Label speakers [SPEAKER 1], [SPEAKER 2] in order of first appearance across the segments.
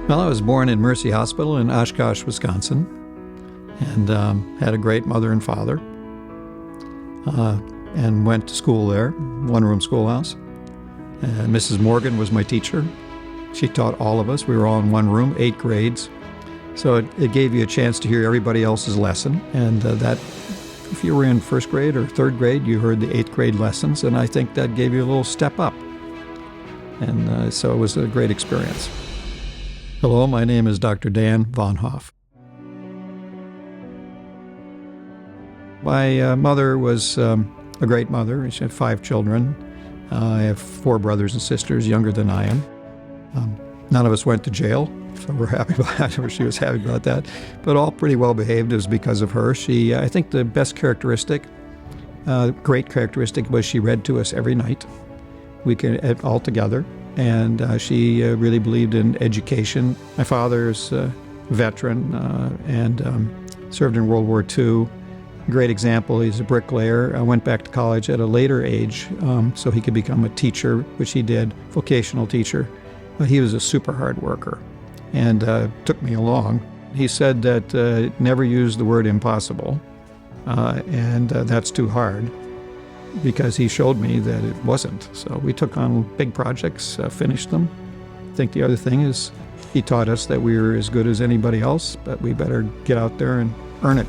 [SPEAKER 1] Well, I was born in Mercy Hospital in Oshkosh, Wisconsin, and had a great mother and father, and went to school there, one-room schoolhouse. Mrs. Morgan was my teacher. She taught all of us. We were all in one room, 8 grades. So it gave you a chance to hear everybody else's lesson, and that if you were in first grade or third grade, you heard the 8th grade lessons, and I think that gave you a little step up. And so it was a great experience. Hello, my name is Dr. Dan von Hoff. My mother was a great mother. She had 5 children. I have 4 brothers and sisters younger than I am. None of us went to jail, so we're happy about that, or she was happy about that. But all pretty well behaved. It was because of her. She, I think the best characteristic, great characteristic, was she read to us every night. We could all together. And she really believed in education. My father's a veteran and served in World War II. Great example, he's a bricklayer. Went back to college at a later age so he could become a teacher, which he did, vocational teacher. But he was a super hard worker and took me along. He said that never use the word impossible, and that's too hard, because he showed me that it wasn't. So we took on big projects, finished them. I think the other thing is he taught us that we were as good as anybody else, but we better get out there and earn it.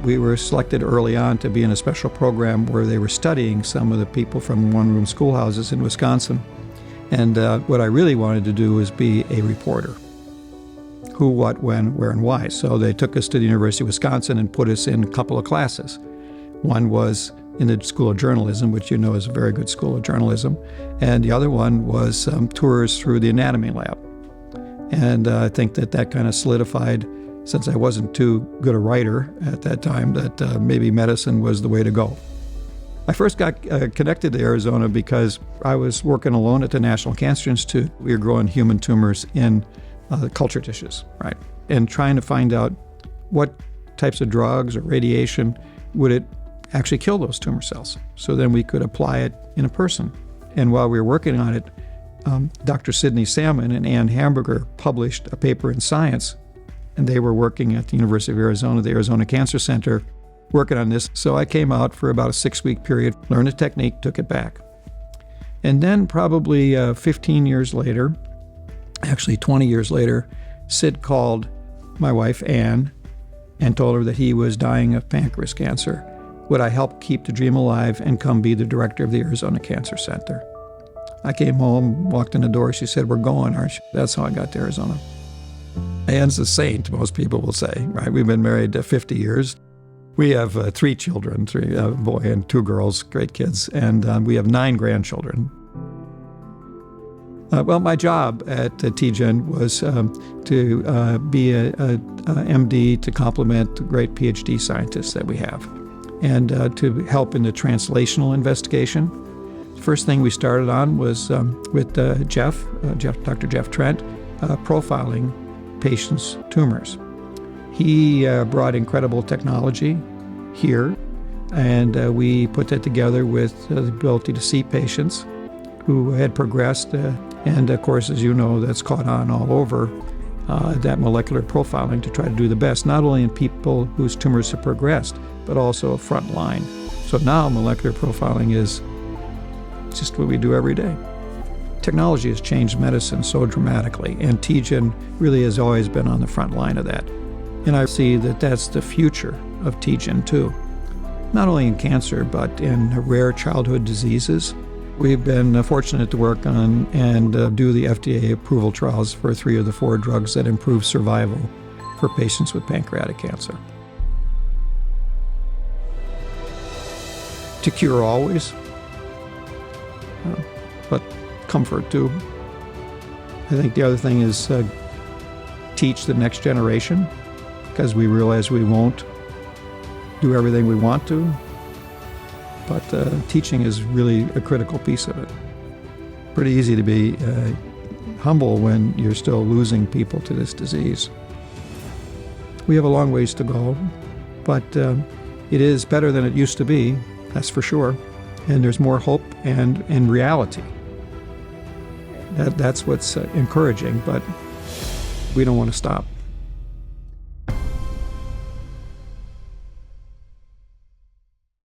[SPEAKER 1] We were selected early on to be in a special program where they were studying some of the people from one-room schoolhouses in Wisconsin. And what I really wanted to do was be a reporter. Who, what, when, where, and why. So they took us to the University of Wisconsin and put us in a couple of classes. One was in the School of Journalism, which you know is a very good school of journalism. And the other one was tours through the anatomy lab. And I think that kind of solidified, since I wasn't too good a writer at that time, that maybe medicine was the way to go. I first got connected to Arizona because I was working alone at the National Cancer Institute. We were growing human tumors in culture dishes, right? And trying to find out what types of drugs or radiation would it actually kill those tumor cells, so then we could apply it in a person. And while we were working on it, Dr. Sidney Salmon and Ann Hamburger published a paper in Science, and they were working at the University of Arizona, the Arizona Cancer Center, working on this. So I came out for about a 6-week period, learned the technique, took it back. And then probably 15 years later, actually 20 years later, Sid called my wife, Ann, and told her that he was dying of pancreas cancer. Would I help keep the dream alive and come be the director of the Arizona Cancer Center? I came home, walked in the door. She said, "We're going, aren't you?" That's how I got to Arizona. Ann's a saint, most people will say, right? We've been married 50 years. We have 3 children, 3 a boy and 2 girls, great kids, and we have 9 grandchildren. Well, my job at TGen was to be a MD to complement the great PhD scientists that we have, and to help in the translational investigation. The first thing we started on was with Dr. Jeff Trent, profiling patients' tumors. He brought incredible technology here, and we put that together with the ability to see patients who had progressed, and of course, as you know, that's caught on all over, that molecular profiling to try to do the best, not only in people whose tumors have progressed, but also a front line. So now molecular profiling is just what we do every day. Technology has changed medicine so dramatically, and TGen really has always been on the front line of that. And I see that that's the future of TGen too, not only in cancer, but in rare childhood diseases. We've been fortunate to work on and do the FDA approval trials for 3 of the 4 drugs that improve survival for patients with pancreatic cancer. To cure always, but comfort too. I think the other thing is teach the next generation, because we realize we won't do everything we want to, but teaching is really a critical piece of it. Pretty easy to be humble when you're still losing people to this disease. We have a long ways to go, but it is better than it used to be, that's for sure. And there's more hope and reality. That's what's encouraging, but we don't want to stop.